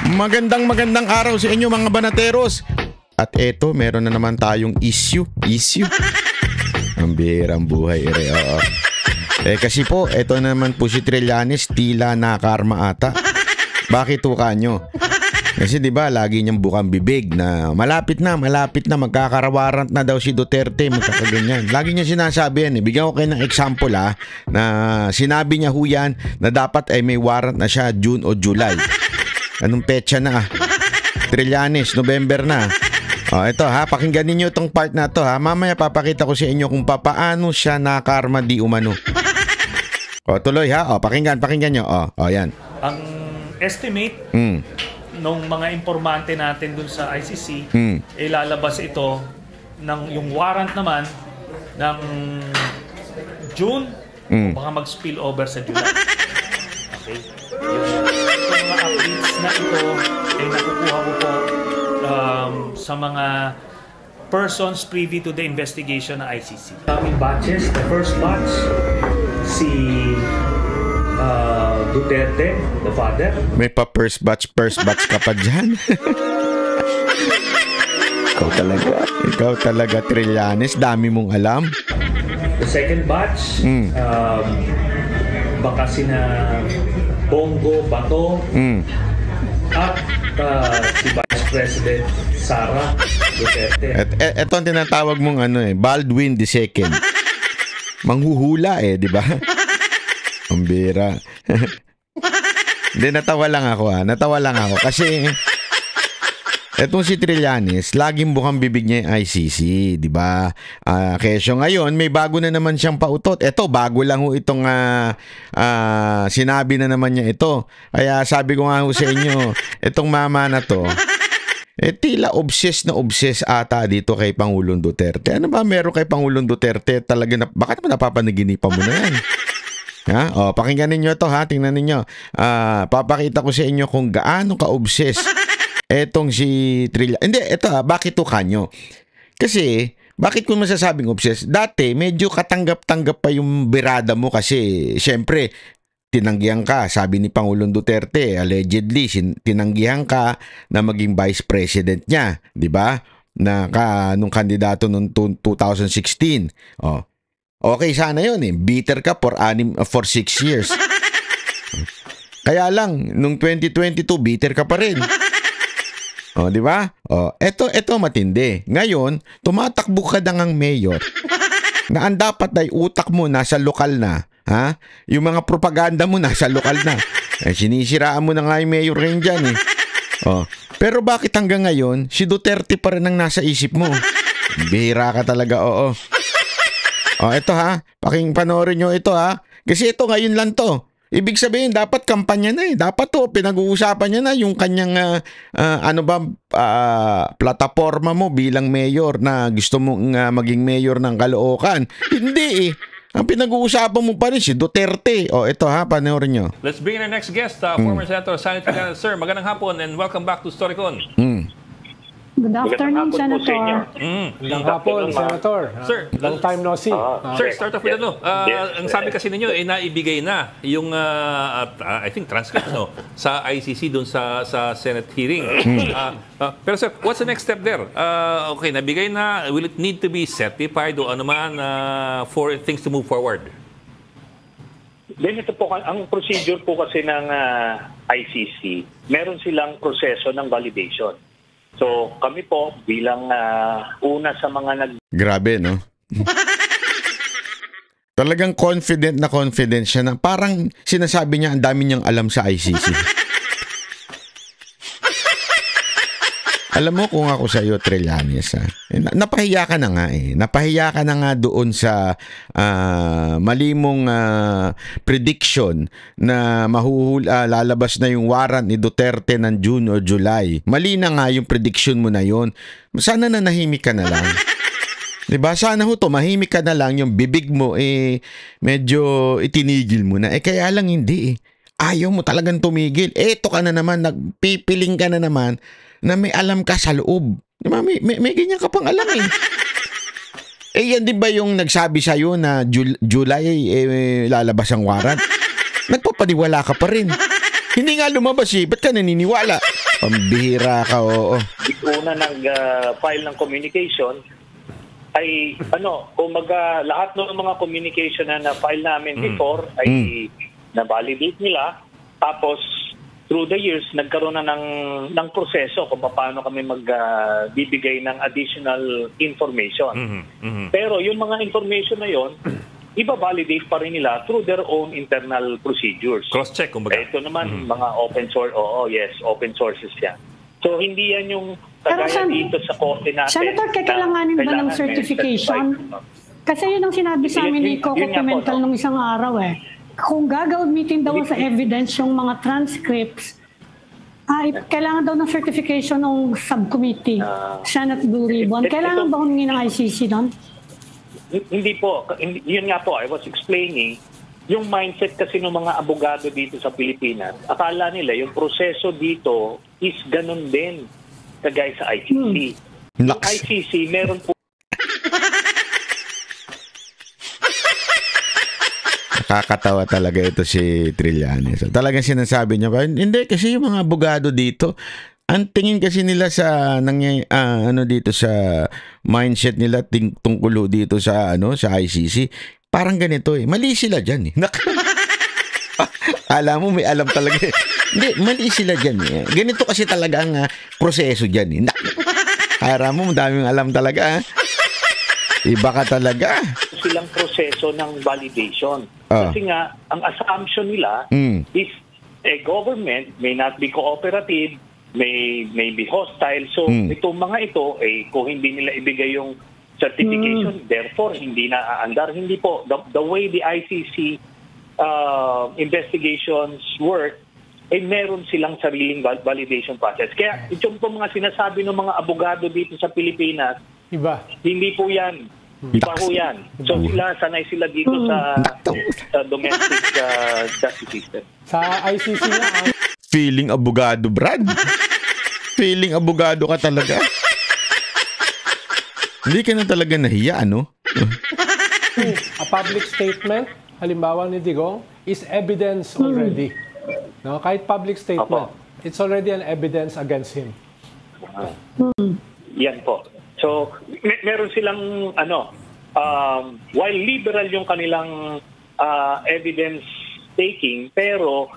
Magandang araw sa inyo mga banateros. At eto, meron na naman tayong issue. Ang bihirang buhay, oo. Kasi po, eto naman po si Trillanes, tila nakarma ata. Bakit tuka nyo? Kasi di ba lagi niyang bukang bibig na malapit na magkakarawarant na daw si Duterte, magkakaganyan. Lagi niya sinasabi yan. Bigyan ko kayo ng example na sinabi niya ho yan na dapat ay may warrant na siya June o July. Anong petsa na Trillanes, November na. Ito pakinggan niyo itong part na to Mamaya papakita ko sa inyo kung paano siya nakarma di umano. Tuloy pakinggan nyo. Yan. Ang estimate nung mga informante natin dun sa ICC, lalabas ito ng yung warrant naman ng June o baka mag-spill over sa July. Okay? Yung mga updates na ito ay nakukuha ko po sa mga persons privy to the investigation ng ICC. Kaming batches, the first batch, si Duterte, the father. May pa first batch ka pa dyan. Ikaw talaga Trillanes, dami mong alam. The second batch, baka sina Bongo Bato, at si Vice President Sara Duterte. Ito ang tinatawag mong Baldwin II. Manghuhula di ba? Ang bira. Hindi, natawa lang ako kasi etong si Trillanes, laging bukang bibig niya yung ICC, di ba? Kesyo ngayon, may bago na naman siyang pautot. Eto, bago lang ho itong sinabi na naman niya ito. Kaya sabi ko nga ho sa inyo, itong mama na to, tila obsessed ata dito kay Pangulong Duterte. Ano ba meron kay Pangulong Duterte? Talaga baka naman napapanaginipan mo na yan. Pakinggan ninyo ito tingnan ninyo. Papakita ko sa inyo kung gaano ka-obsessed etong si Trillanes. Hindi, ito bakit to kanyo? Kasi, bakit ko masasabing obsessed? Dati, medyo katanggap-tanggap pa yung birada mo kasi, syempre, tinanggihan ka, sabi ni Pangulong Duterte, allegedly, tinanggihan ka na maging vice president niya, di ba? Nung kandidato noong 2016. Okay sana yun bitter ka for 6 years. Kaya lang, nung 2022, bitter ka pa rin. Di ba? Eto matindi. Ngayon, tumatakbo ka na ngang mayor na ang dapat ay utak mo nasa lokal na. Yung mga propaganda mo nasa lokal na. Sinisiraan mo na nga yung mayor rin dyan Pero bakit hanggang ngayon, si Duterte pa rin ang nasa isip mo? Bihira ka talaga, oo. Ito panoorin nyo ito Kasi ito ngayon lang to. Ibig sabihin, dapat kampanya na Dapat to, pinag-uusapan niya na yung kanyang, plataforma mo bilang mayor na gusto mong maging mayor ng Caloocan. Hindi Ang pinag-uusapan mo pa rin si Duterte. Ito panoorin nyo. Let's bring in our next guest, former Senator Sani Trillanes. Sir, magandang hapon and welcome back to Storycon. Good afternoon, Senator. Magandang hapon, Senator. Sir, long time no see. Sir, start off with ang sabi kasi ninyo, naibigay na yung, I think, transcript sa ICC dun sa Senate hearing. Pero sir, what's the next step there? Okay, nabigay na. Will it need to be certified o ano man for things to move forward? Ito po, ang procedure po kasi ng ICC, meron silang proseso ng validation. So, kami po bilang una sa mga Grabe, no? Talagang confident siya na parang sinasabi niya ang dami niyang alam sa ICC. Alam mo kung ako sa iyo, Trillanes, napahiya ka na nga Napahiya ka na nga doon sa malimong prediction na lalabas na yung warrant ni Duterte ng June o July. Mali na nga yung prediction mo na yon. Sana na nahimik ka na lang. Diba? Sana mahimik ka na lang, yung bibig mo medyo itinigil mo na. Kaya lang hindi Ayaw mo talagang tumigil. Eto ka na naman, nagpipiling ka na naman na may alam ka sa loob. Diba? May ganyan ka pang alam yan di ba yung nagsabi sa'yo na July lalabas ang warrant? Nagpapaniwala ka pa rin. Hindi nga lumabas eh. Ba't ka naniniwala? Pambihira ka, oo. Una nag-file ng communication ay kumaga lahat ng mga communication na na-file namin before ay na-validate nila. Tapos through the years nagkaroon na ng proseso kung paano kami magbibigay ng additional information. Pero yung mga information na yon iba-validate pa rin nila through their own internal procedures. Cross-check, kumbaga. Ito naman, mga open source, open sources yan. So, hindi yan yung Pero kagaya dito sa korte natin. Senator, kailanganin ba ng certification? Kasi yun ang sinabi sa amin ni Coco Pimentel nung isang araw eh. Kung gagawin daw sa evidence yung mga transcripts, kailangan daw ng certification ng subcommittee, Senate Blue Ribbon. Kailangan ba humingi ng ICC doon? Hindi po. Yun nga po, I was explaining, yung mindset kasi ng mga abogado dito sa Pilipinas, akala nila yung proseso dito is ganun din kagaya sa ICC. Yung ICC, meron po Nakakatawa talaga ito si Trillanes. So, talagang sinasabi niya, hindi kasi yung mga abogado dito, ang tingin kasi nila sa dito sa mindset nila tungkol dito sa sa ICC, parang ganito eh. Mali sila diyan eh. Alam mo may alam talaga. Hindi, mali sila diyan eh. Ganito kasi talaga ang proseso diyan eh. Alam mo, daming alam talaga. Iba ka talaga. Silang proseso ng validation. Kasi nga, ang assumption nila is a government may not be cooperative, may be hostile. So, itong mga ito, kung hindi nila ibigay yung certification, therefore, hindi na aandar. Hindi po. The way the ICC investigations work, meron silang sariling validation process. Kaya, itong po mga sinasabi ng mga abogado dito sa Pilipinas, hindi po yan. Iba po yan. So, sanay sila dito sa domestic justice system. Sa ICC na Feeling abogado, Brad. Feeling abogado ka talaga. Hindi ka na talaga nahiya, ano? a public statement, halimbawa ni Digong, is evidence already. No, kahit public statement, it's already an evidence against him. Yan po. So, meron silang while liberal yung kanilang evidence taking, pero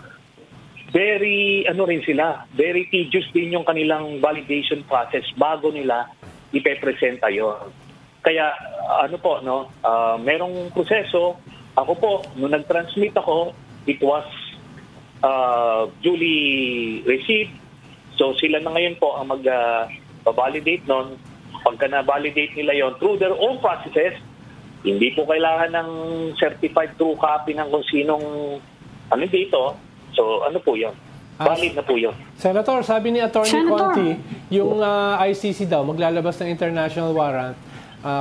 very very tedious din yung kanilang validation process bago nila ipepresenta yon. Kaya merong proseso. Ako po, nung nag-transmit ako, it was duly received. So sila na ngayon po ang mag-validate nun. Pagka na-validate nila yon through their own processes, hindi po kailangan ng certified true copy ng kung sinong dito. So, po yun? Valid na po yun. Senator, sabi ni Attorney Conti, yung ICC daw maglalabas ng international warrant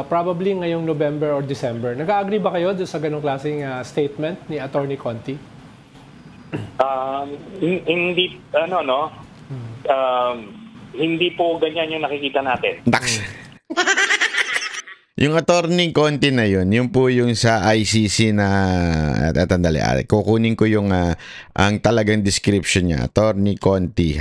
probably ngayong November or December. Nag-agree ba kayo doon sa ganong klaseng statement ni Attorney Conti? Hindi, hindi po ganyan yung nakikita natin. Yung Attorney Conti na yun po yung sa ICC na kukunin ko yung ang talagang description niya. Attorney Conti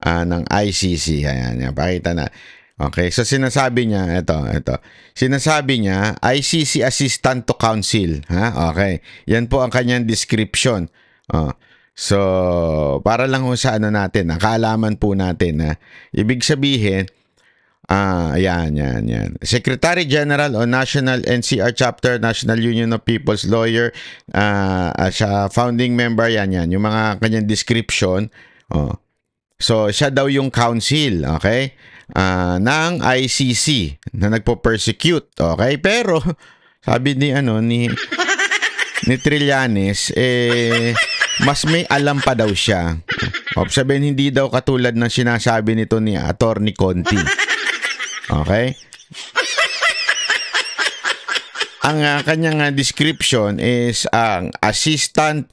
ng ICC. Ayan, pakita na. Okay, so sinasabi niya ito. Sinasabi niya ICC Assistant to Counsel, Okay. Yan po ang kanyang description. So, para lang sa natin, kaalaman po natin ibig sabihin yan. Secretary General o National NCR Chapter, National Union of People's Lawyer, siya founding member yan. Yung mga kanyang description. So, siya daw yung counsel, okay? Ng ICC na nagpo-persecute, okay? Pero, sabi ni Trillanes, mas may alam pa daw siya. Sabihin, hindi daw katulad ng sinasabi nito ni Attorney Conti. Okay? Ang kanyang description is ang assistant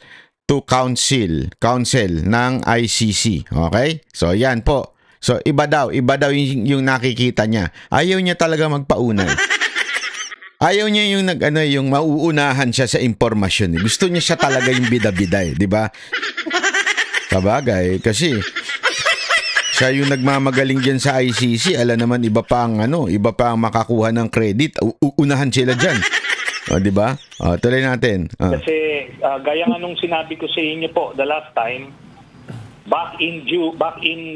to counsel ng ICC. Okay? So, yan po. So, iba daw yung nakikita niya. Ayaw niya talaga magpauna. Ayaw niya yung yung mauunahan siya sa impormasyon. Gusto niya siya talaga yung bida-bida, di ba? Sabagay, kasi siya yung nagmamagaling dyan sa ICC. Alam naman, iba pa ang makakuha ng credit. Unahan sila dyan. O, di ba? O, tuloy natin. Kasi gaya nga nung sinabi ko sa inyo po the last time, back in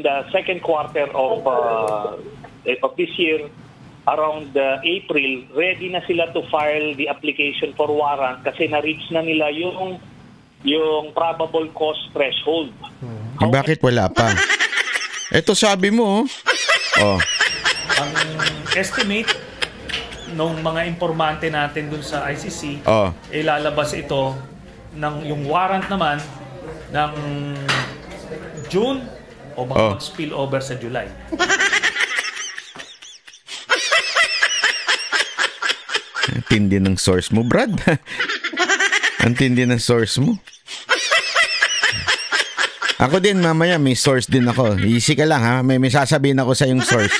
the second quarter of this year, around April, ready na sila to file the application for warrant kasi na-reach na nila yung probable cause threshold. Bakit wala pa? Ito sabi mo. Oh. Ang estimate ng mga informante natin dun sa ICC, lalabas ito ng yung warrant naman ng June o mag-spill over sa July. Ang tindi ng source mo, Brad. Ang tindi ng source mo. Ako din, mamaya may source din ako. Easy ka lang, ha? May sasabihin ako sa yung source.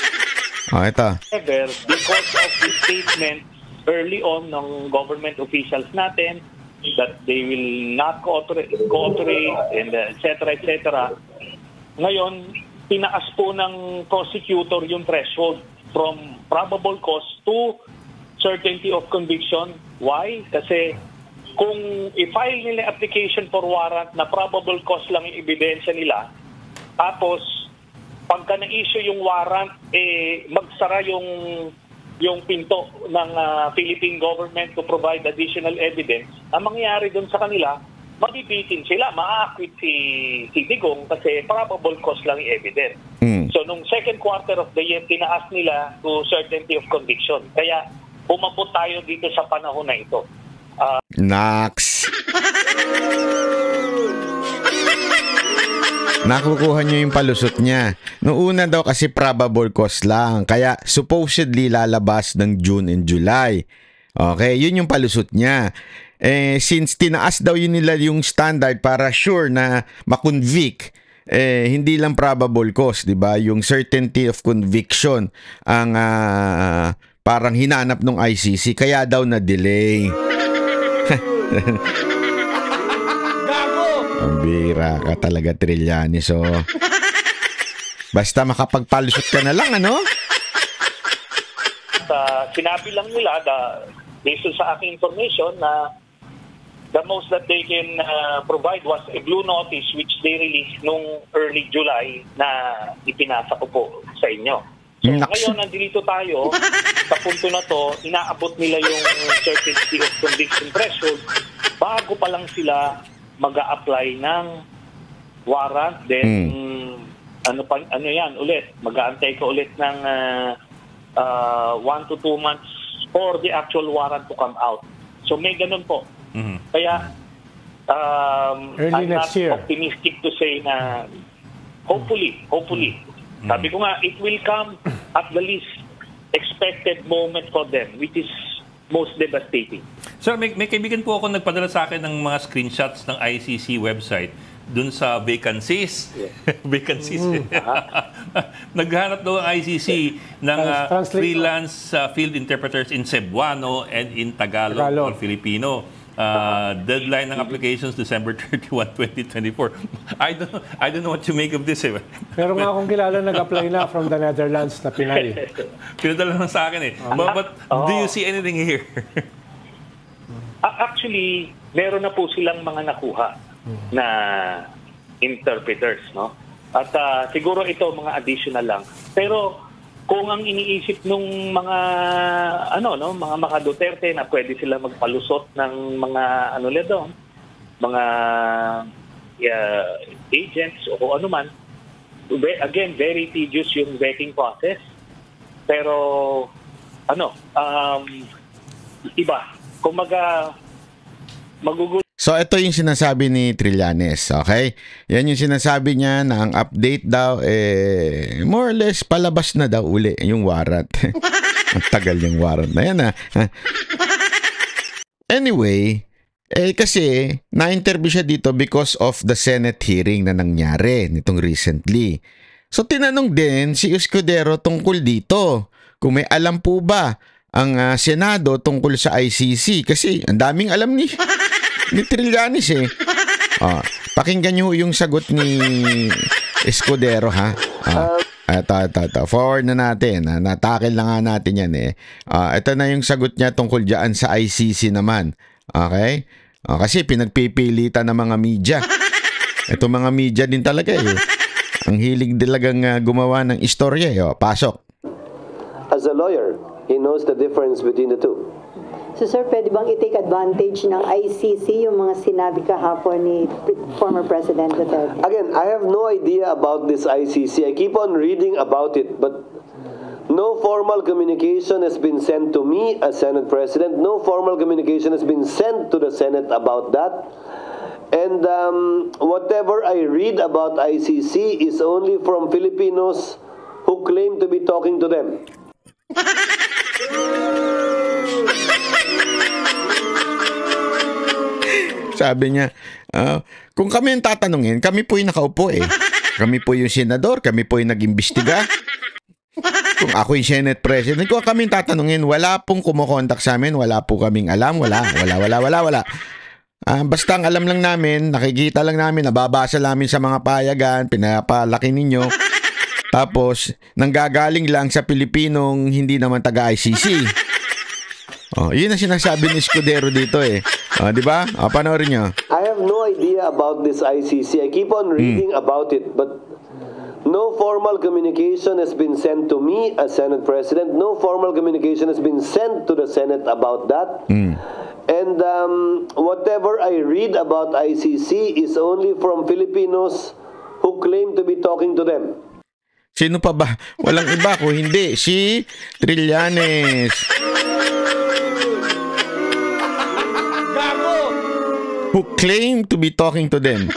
Ito. Because of the statement early on ng government officials natin that they will not cooperate and etc. Ngayon, tinaas po ng prosecutor yung threshold from probable cause to certainty of conviction. Why? Kasi kung i-file nila application for warrant na probable cause lang yung ebidensya nila, tapos pagka na-issue yung warrant, magsara yung pinto ng Philippine government to provide additional evidence, ang mangyayari doon sa kanila, mabibitin sila, ma-acquit si Digong kasi probable cause lang yung evidence. So nung second quarter of the year, tinaas nila to certainty of conviction. Kaya umabot tayo dito sa panahon na ito. Nax. Nakukuha nyo yung palusot niya. Noong una daw kasi probable cause lang. Kaya supposedly lalabas ng June and July. Okay, yun yung palusot niya. Since tinaas daw yun nila yung standard para sure na makonvict, hindi lang probable cause, di ba? Yung certainty of conviction ang parang hinanap ng ICC. Kaya daw na-delay. Ang bira ka talaga, Trillanes. So, basta makapagpalusot ka na lang, ano? Sinabi lang nila, based sa aking information, na the most that they can provide was a blue notice which they released nung early July na ipinasa ko po sa inyo. So, ngayon, nandito tayo, sa punto na to, inaabot nila yung certainty of conviction threshold bago pa lang sila mag-a-apply ng warrant. Then, ano yan ulit? Mag-aantay ka ulit ng 1 to 2 months for the actual warrant to come out. So, may ganun po. Kaya, I'm not optimistic to say na hopefully, sabi ko nga, it will come at the least expected moment for them, which is most devastating. Sir, may kaibigan po ako nagpadala sa akin ng mga screenshots ng ICC website dun sa vacancies. Vacancies. Naghanap daw ang ICC ng freelance field interpreters in Cebuano and in Tagalog or Filipino. Deadline ng applications December 31, 2024. I don't know what to make of this. Pero nga akong kilala nag-apply na from the Netherlands na Pinay. Pinadala lang sa akin But do you see anything here? Actually, meron na po silang mga nakuha na interpreters, no? At siguro ito mga additional lang. Pero kung ang iniisip nung mga mga maka-Duterte na pwede sila magpalusot ng mga mga agents o kung ano man, again, very tedious yung vetting process. Pero iba, kumaga magugulo. So, ito yung sinasabi ni Trillanes, okay? Yan yung sinasabi niya na ang update daw, more or less, palabas na daw uli yung warrant. Ang tagal yung warrant na yan, Anyway, kasi na-interview siya dito because of the Senate hearing na nangyari nitong recently. So, tinanong din si Escudero tungkol dito. Kung may alam po ba ang Senado tungkol sa ICC? Kasi ang daming alam ni Trillanes Pakinggan nyo yung sagot ni Escudero, ha? Ito. Forward na natin. Natakil na nga natin yan eh. Ito na yung sagot niya tungkol dyan sa ICC naman. Okay? Kasi pinagpipilitan ng mga media. Ito mga media din talaga eh. Ang hilig talagang gumawa ng istorya eh. Pasok. As a lawyer, he knows the difference between the two. So sir, pwede bang i-take advantage ng ICC yung mga sinabi kahapon ni former President Duterte? Again, I have no idea about this ICC. I keep on reading about it, but no formal communication has been sent to me as Senate President. No formal communication has been sent to the Senate about that. And whatever I read about ICC is only from Filipinos who claim to be talking to them. Sabi niya, kung kami ang tatanungin, kami po yung nakaupo eh. Kami po yung senador, kami po yung nag-imbestiga. Kung ako yung Senate President, kung kami ang tatanungin, wala pong kumukontak sa amin, wala po kaming alam, wala. Basta ang alam lang namin, nakikita lang namin, nababasa namin sa mga payagan, pinapalaki ninyo. Tapos, nanggagaling lang sa Pilipinong hindi naman taga-ICC. Yun ang sinasabi ni Escudero dito eh. Di ba? Panoorin nyo. I have no idea about this ICC. I keep on reading about it, but no formal communication has been sent to me as Senate President. No formal communication has been sent to the Senate about that. And whatever I read about ICC is only from Filipinos who claim to be talking to them. Sino pa ba? Walang iba ko, hindi. Si Trillanes. Who claim to be talking to them.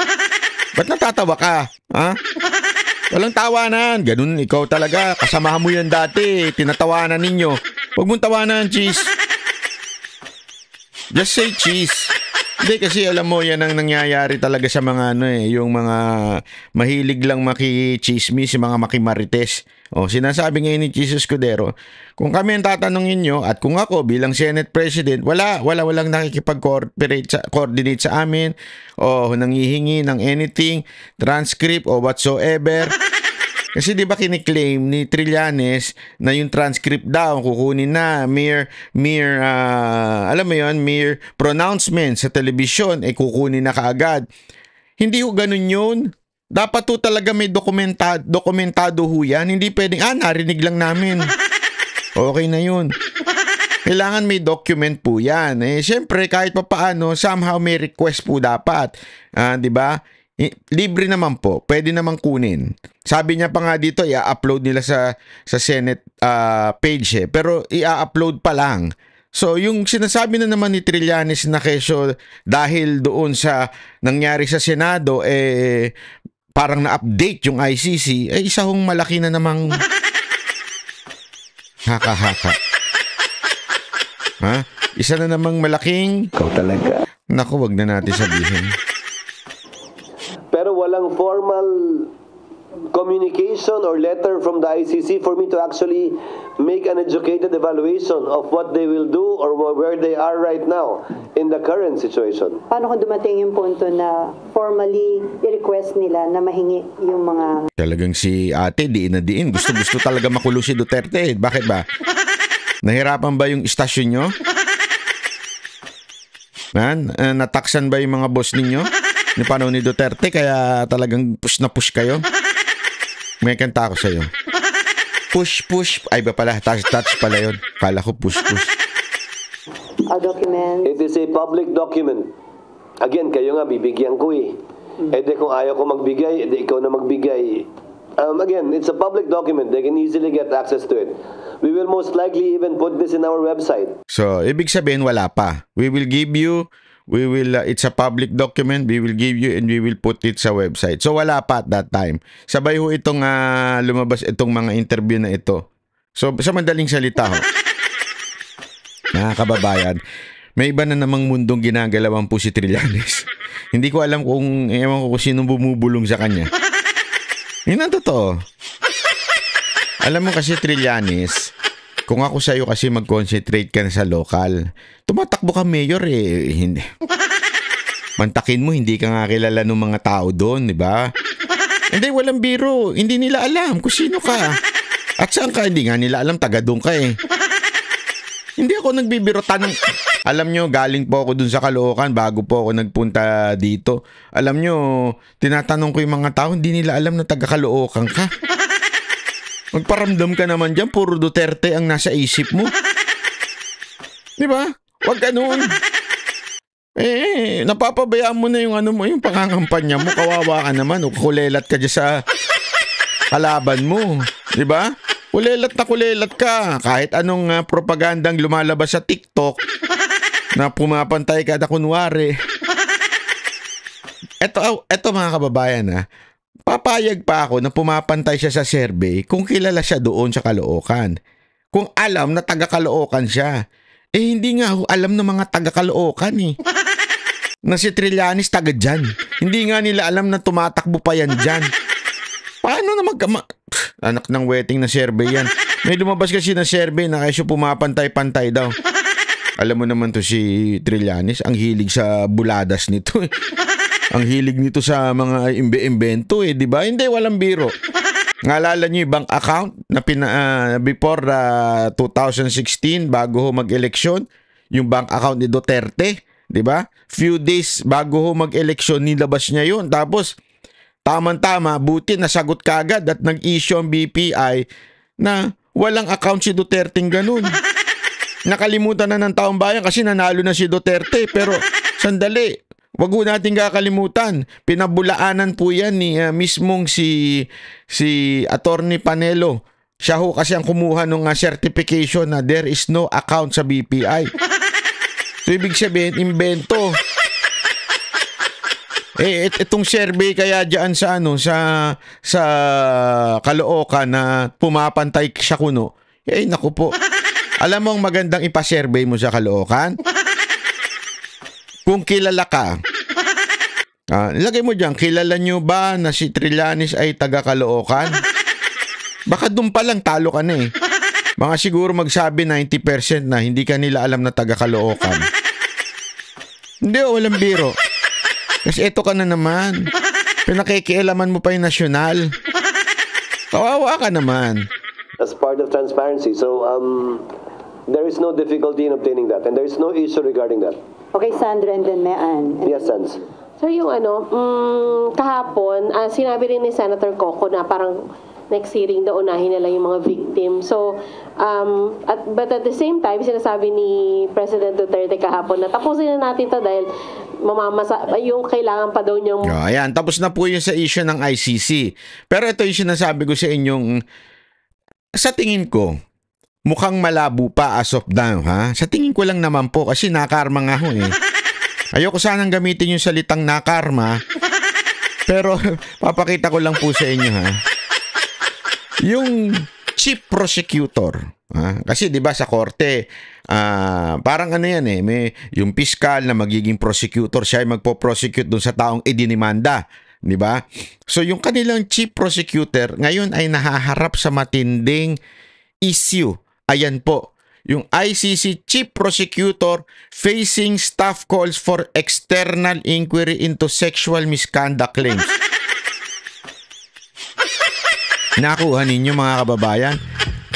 Ba't natatawa ka? Ha? Walang tawanan. Ganun, ikaw talaga. Kasamahan mo yan dati. Tinatawanan ninyo. Huwag mong tawanan, cheese. Just say cheese. Hindi, kasi alam mo, yan ang nangyayari talaga sa mga yung mga mahilig lang maki-chismis, yung mga makimarites. Sinasabi ngayon ni Jesus Escudero, kung kami ang tatanungin nyo, at kung ako bilang Senate President, walang nakikipag-coordinate sa amin, o nanghihingi ng anything, transcript, o whatsoever. Kasi di ba kiniklaim ni Trillanes na yung transcript daw kukunin na mere alam mo yon, mere pronouncement sa telebisyon ay kukunin na kaagad. Hindi ho ganun yun. Dapat ho talaga may dokumentado ho yan. Hindi pwedeng narinig lang namin. Okay na yun. Kailangan may document po yan. Siyempre kahit papaano somehow may request po dapat. Di ba? Libre naman po, pwede namang kunin. Sabi niya pa nga dito, i-upload nila sa Senate page pero i-upload pa lang. So yung sinasabi na naman ni Trillanes na kesyo dahil doon sa nangyari sa Senado parang na-update yung ICC, isa hong malaki na namang haka-haka. Isa na namang malaking Ikaw talaga. Naku, wag na natin sabihin. Pero walang formal communication or letter from the ICC for me to actually make an educated evaluation of what they will do or where they are right now in the current situation. Paano kung dumating yung punto na formally i-request nila na mahingi yung mga... Talagang si ate, diin na diin. Gusto talaga makulong si Duterte. Bakit ba? Nahirapan ba yung istasyon nyo? Nataksan ba yung mga boss ninyo? Ni panahon ni Duterte, kaya talagang push na push kayo. May kanta ako sa'yo. Push. Ay ba pala, touch pala yun. Kala ko push. A document. It is a public document. Again, kayo nga, bibigyan ko eh. Kung ayaw ko magbigay, ikaw na magbigay. Again, it's a public document. They can easily get access to it. We will most likely even put this in our website. So, ibig sabihin, wala pa. It's a public document, we will give you and we will put it sa website. So wala pa at that time. Sabay ho itong lumabas itong mga interview na ito. So sa madaling salita ho, mga kababayan, may iba na namang mundong ginagalawan po si Trillanes. Hindi ko alam kung sino bumubulong sa kanya. Yun ang totoo. Alam mo kasi Trillanes, kung ako sa'yo kasi mag-concentrate ka na sa local, tumatakbo ka mayor hindi. Mantakin mo, hindi ka nga kilala ng mga tao doon, di ba? Hindi, walang biro. Hindi nila alam kung sino ka. At saan ka? Hindi nga nila alam, taga doon ka eh. Hindi ako nagbibiro. Alam nyo, galing po ako dun sa Caloocan bago po ako nagpunta dito. Alam nyo, tinatanong ko yung mga tao, hindi nila alam na taga Caloocan ka. Magparamdam ka naman dyan, puro Duterte ang nasa isip mo. Di ba? Huwag ganun. Napapabayaan mo na yung yung pangangampanya mo. Kawawa ka naman. O kulelat ka dyan sa kalaban mo. Di ba? Kulelat ka. Kahit anong propagandang lumalabas sa TikTok na pumapantay ka na kunwari. Eto mga kababayan papayag pa ako na pumapantay siya sa survey kung kilala siya doon sa Caloocan. Kung alam na taga Caloocan siya. Hindi nga alam ng mga taga Caloocan na si Trillanes taga dyan. Hindi nga nila alam na tumatakbo pa yan dyan. Paano na anak ng wedding na survey yan. May lumabas kasi na survey na kayo pumapantay-pantay daw. Alam mo naman to si Trillanes, ang hilig sa buladas nito Ang hilig nito sa mga imbe-imbento di ba? Hindi, walang biro. Ngalala niyo yung bank account na before 2016 bago mag-eleksyon, yung bank account ni Duterte, di ba? Few days bago mag-eleksyon nilabas niya yun. Tapos tama-tama, buti nasagot kagad at nag-issue ang BPI na walang account si Duterte ganun. Nakalimutan na ng taong bayan kasi nanalo na si Duterte. Pero sandali, wag ho natin kakalimutan. Pinabulaanan po yan ni mismong si Attorney Panelo. Siya ho kasi ang kumuha ng certification na there is no account sa BPI. So ibig sabihin, imbento. Itong survey kaya diyan sa Caloocan na pumapantay siya kuno. Naku po. Alam mo ang magandang ipa-survey mo sa Caloocan? Kung kilala ka. Ilagay mo diyan, kilala nyo ba na si Trillanes ay taga Caloocan? Baka doon pa lang talo ka na Mga siguro magsabi 90% na hindi ka nila alam na taga Caloocan. Hindi, walang biro. Kasi eto ka na naman. Pinakikialaman mo pa yung nasyonal. Kawawa ka naman. As part of transparency. So, there is no difficulty in obtaining that. And there is no issue regarding that. Okay, Sandra, and then Mean. Yes, Sans. So yung kahapon, sinabi rin ni Senator Coco na parang next hearing daw unahin nila yung mga victim. So, but at the same time, sinasabi ni President Duterte kahapon na tapusin na natin to dahil yung kailangan pa daw niyang... Ayan, tapos na po yun sa issue ng ICC. Pero ito yung sinasabi ko sa inyong, sa tingin ko, mukhang malabo pa as of now, Sa tingin ko lang naman po kasi nakarma nga ho Ayoko sanang gamitin yung salitang nakarma, pero papakita ko lang po sa inyo, Yung chief prosecutor, kasi 'di ba sa korte, parang may yung piskal na magiging prosecutor, siya ay magpo-prosecute dun sa taong idinimanda, 'di ba? So yung kanilang chief prosecutor ngayon ay nahaharap sa matinding issue. Ayan po, yung ICC Chief Prosecutor facing staff calls for external inquiry into sexual misconduct claims. Nakuha ninyo mga kababayan?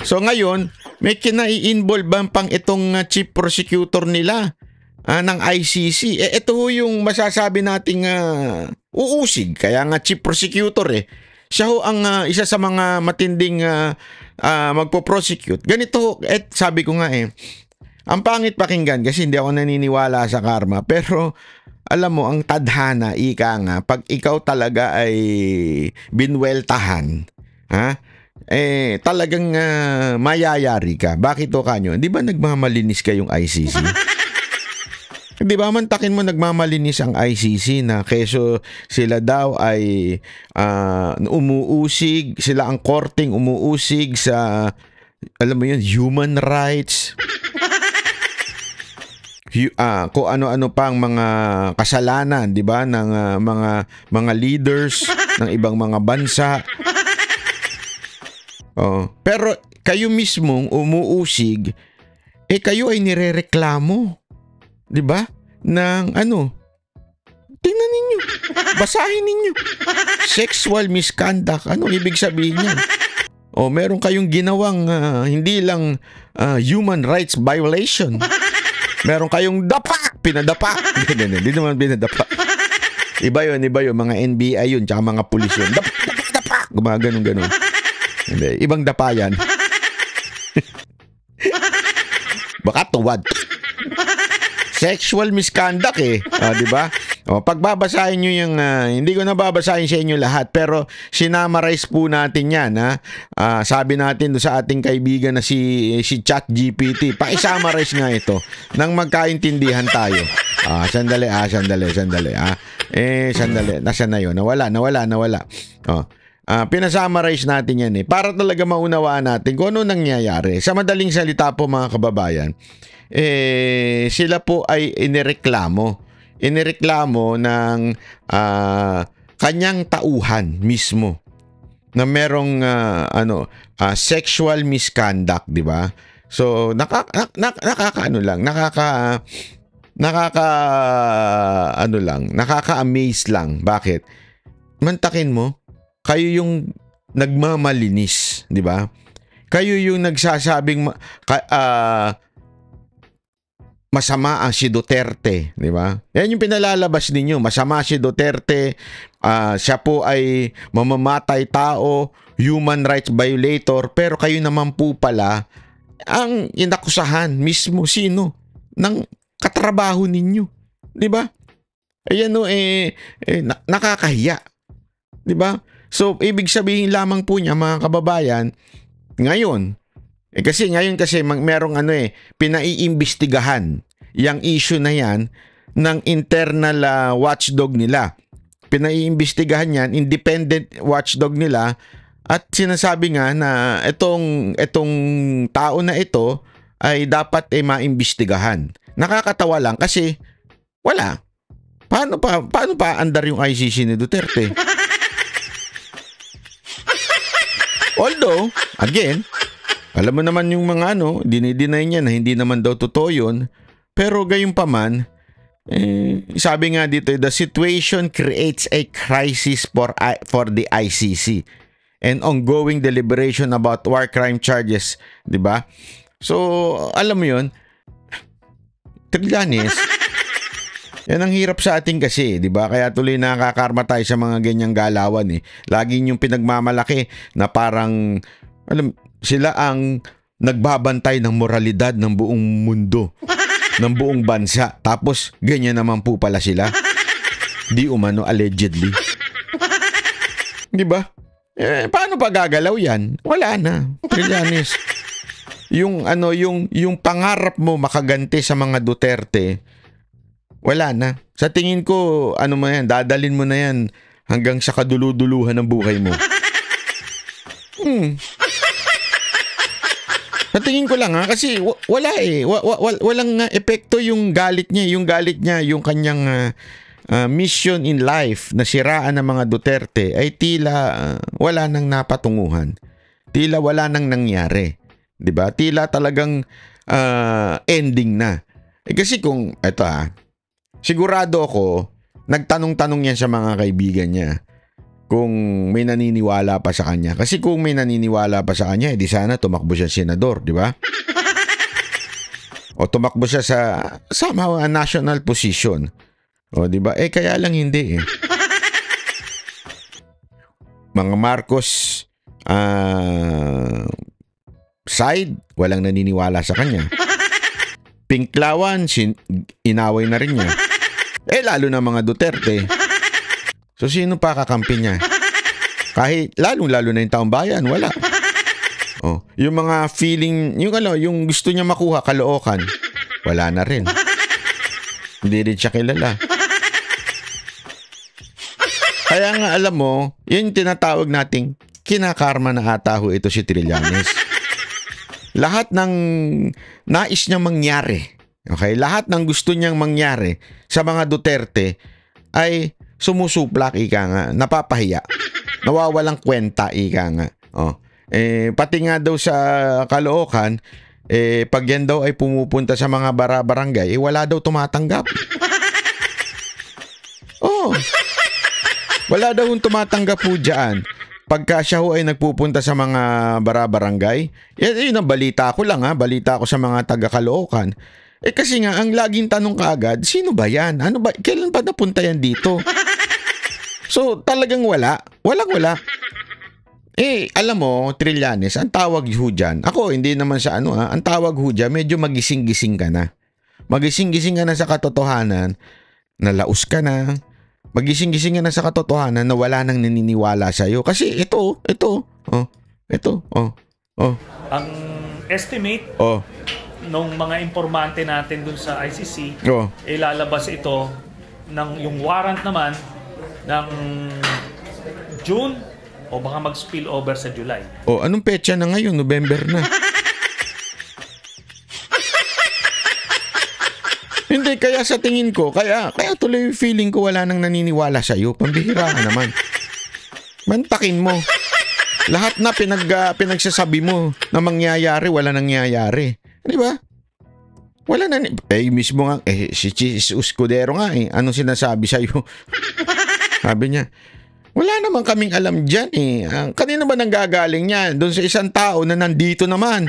So ngayon, may kinai-involve pang itong Chief Prosecutor nila ng ICC. Ito yung masasabi nating uusig. Kaya nga Chief Prosecutor Siya ho ang isa sa mga matinding magpo-prosecute. Ganito, sabi ko nga ang pangit pakinggan kasi hindi ako naniniwala sa karma. Pero, alam mo, ang tadhana, ika nga, pag ikaw talaga ay binweltahan, talagang mayayari ka. Bakit o kanyo? Di ba nagmamalinis kayong ICC? Di ba mantakin mo nagmamalinis ang ICC na keso sila daw ay umuusig, sila ang korting umuusig sa, alam mo yun, human rights, kung ano-ano pang mga kasalanan, di ba, ng mga leaders ng ibang mga bansa. Pero kayo mismong umuusig, kayo ay nirereklamo. 'Di ba? Ng Basahin ninyo. Sexual misconduct. Anong ibig sabihin yan? O meron kayong ginawang hindi lang human rights violation. Meron kayong pinadapa. Hindi naman pinadapa. Iba yun. Mga NBI yun, tsaka mga pulis yun. Dapa. Gumaganon. Hindi, ibang dapa yan. Baka tuwad. Sexual misconduct di ba? Pagbabasahin nyo yung, hindi ko nababasahin sa inyo lahat, pero sinamarize po natin yan, sabi natin doon sa ating kaibigan na si ChatGPT, pakisummarize nga ito, nang magkaintindihan tayo. Sandali. Sandali, nasaan na yun? Nawala. Pinasummarize natin yan para talaga maunawaan natin kung ano nangyayari. Sa madaling salita po mga kababayan, sila po ay inireklamo ng kanyang tauhan mismo na merong sexual misconduct, di ba? So nakaka-amaze lang. Bakit? Mantakin mo, kayo yung nagmamalinis, di ba? Kayo yung nagsasabing masama ang si Duterte, di ba? Yan yung pinalalabas ninyo, masama si Duterte, siya po ay mamamatay tao, human rights violator, pero kayo naman po pala ang inakusahan mismo sino ng katrabaho ninyo, di ba? Ayan nakakahiya, di ba? So ibig sabihin lamang po niya mga kababayan, ngayon kasi merong pinaiimbestigahan yung issue na yan ng internal watchdog nila. Pinaiimbestigahan yan, independent watchdog nila, at sinasabi nga na itong tao na ito ay dapat maimbestigahan. Nakakatawa lang kasi wala. Paano pa andar yung ICC ni Duterte? Although, again, alam mo naman yung mga dinideny niya na hindi naman daw totoo yun. Pero gayon pa man, sabi nga dito, the situation creates a crisis for the ICC and ongoing deliberation about war crime charges, di ba? So, alam mo yun, Trillanes, yan ang hirap sa atin kasi, di ba? Kaya tuloy nakakarma tayo sa mga ganyang galawan Lagi yung pinagmamalaki na parang, sila ang nagbabantay ng moralidad ng buong mundo, ng buong bansa. Tapos, ganyan naman po pala sila. Di umano, allegedly. Di ba? Paano pa gagalaw yan? Wala na. Trillanes. Yung pangarap mo makaganti sa mga Duterte, wala na. Sa tingin ko, dadalin mo na yan hanggang sa kaduluduluhan ng buhay mo. Sa tingin ko lang kasi wala walang epekto yung galit niya, yung kanyang mission in life na siraan ng mga Duterte ay tila wala nang napatunguhan. Tila wala nang nangyari. 'Di ba? Tila talagang ending na. Kasi kung sigurado ako, nagtanong-tanong yan sa mga kaibigan niya kung may naniniwala pa sa kanya. Kasi kung may naniniwala pa sa kanya, di sana tumakbo siya senador, di ba? O tumakbo siya sa somehow a national position. O di ba? Kaya lang hindi Mga Marcos side, walang naniniwala sa kanya. Pinklawan, inaway na rin niya. Lalo na mga Duterte. So, sino pa kakampi niya? Kahit, lalo na yung taong bayan, wala. Yung mga feeling, yung gusto niya makuha, Caloocan, wala na rin. Hindi rin siya kilala. Kaya nga, alam mo, yun tinatawag nating kinakarma na ataho ito si Trillanes. Lahat ng nais niyang mangyari, lahat ng gusto niyang mangyari sa mga Duterte ay sumusuplak, napapahiya, nawawalang kwenta, pati nga daw sa Caloocan, pag yan daw ay pumupunta sa mga barangay, wala daw tumatanggap. Wala daw tumatanggap po dyan. Pagka siya ho ay nagpupunta sa mga barangay, yun ang balita ko lang balita ko sa mga taga-Caloocan. Kasi nga, ang laging tanong kaagad, sino ba yan? Ano ba? Kailan pa napunta yan dito? So, talagang wala. Walang-wala. Alam mo, Trillanes, ang tawag ho dyan, ako, hindi naman sa ang tawag ho dyan, medyo magising-gising ka na. Magising-gising ka na sa katotohanan, nalaos ka na, magising-gising ka na sa katotohanan na wala nang naniniwala sa'yo. Kasi ito. Ang estimate nung mga informante natin dun sa ICC, lalabas ito ng yung warrant naman ng June o baka mag-spill over sa July. Anong petsa na ngayon? November na. Hindi, kaya sa tingin ko, kaya tuloy feeling ko wala nang naniniwala sa'yo. Pambihira ka naman. Mantakin mo. Lahat na pinagsasabi mo na mangyayari, wala nangyayari. Di ba? Wala na. Mismo nga, si Escudero nga anong sinasabi sa'yo? Sabi niya, wala naman kaming alam dyan kanina ba nanggagaling yan? Doon sa isang tao na nandito naman.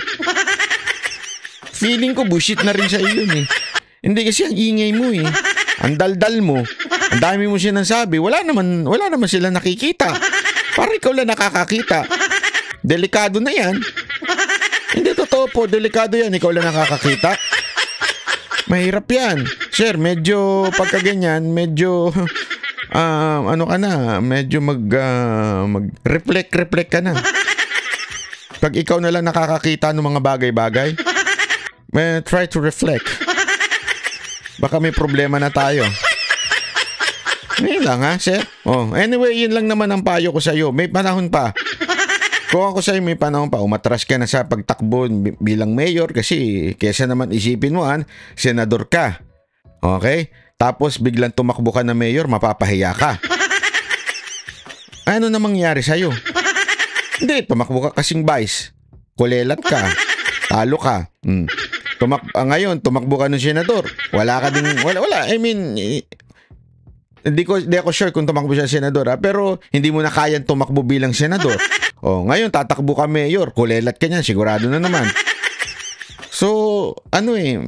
Feeling ko bullshit na rin sa iyo Hindi kasi ang ingay mo ang daldal mo, ang dami mo sinasabi, wala naman sila nakikita. Parang ikaw lang nakakakita. Delikado na yan. Hindi totoo po, delikado yan, ikaw lang nakakakita. Mahirap yan. Sir, medyo pagkaganyan, medyo medyo mag-reflect ka na. Pag ikaw na lang nakakakita ng mga bagay-bagay, try to reflect. Baka may problema na tayo. Ngayon lang sir. Anyway, yun lang naman ang payo ko sa'yo. May panahon pa. Kung ako sa'yo may panahon pa, umatras ka na sa pagtakbo bilang mayor kasi kesa naman isipin mo senador ka. Okay? Tapos biglang tumakbo ka na mayor, mapapahiya ka. Ano na mangyari sa'yo? Hindi, tumakbo ka kasing vice. Kulelat ka. Talo ka. Ngayon, tumakbo ka ng senador. Wala. I mean, hindi ako sure kung tumakbo siya senador pero hindi mo na kayang tumakbo bilang senador. Ngayon, tatakbo ka mayor. Kulelat ka niyan, sigurado na naman. So,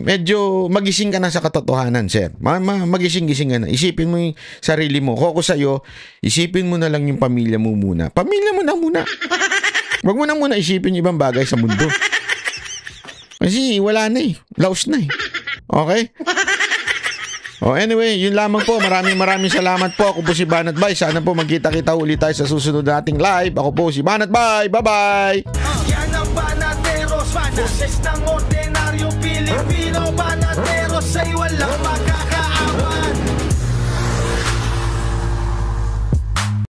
medyo magising ka na sa katotohanan, sir. Magising-gising ka na. Isipin mo yung sarili mo. Kung ako sa'yo, isipin mo na lang yung pamilya mo muna. Pamilya mo na muna. Huwag mo na muna isipin yung ibang bagay sa mundo. Kasi wala na laos na Okay? Anyway, yun lamang po. Maraming salamat po. Ako po si Banat Bay. Sana po magkita-kita ulit tayo sa susunod nating live. Ako po si Banat Bay. Bye-bye! Yan ang Banateros, boses ng ordinaryo Pilipino, Banatero.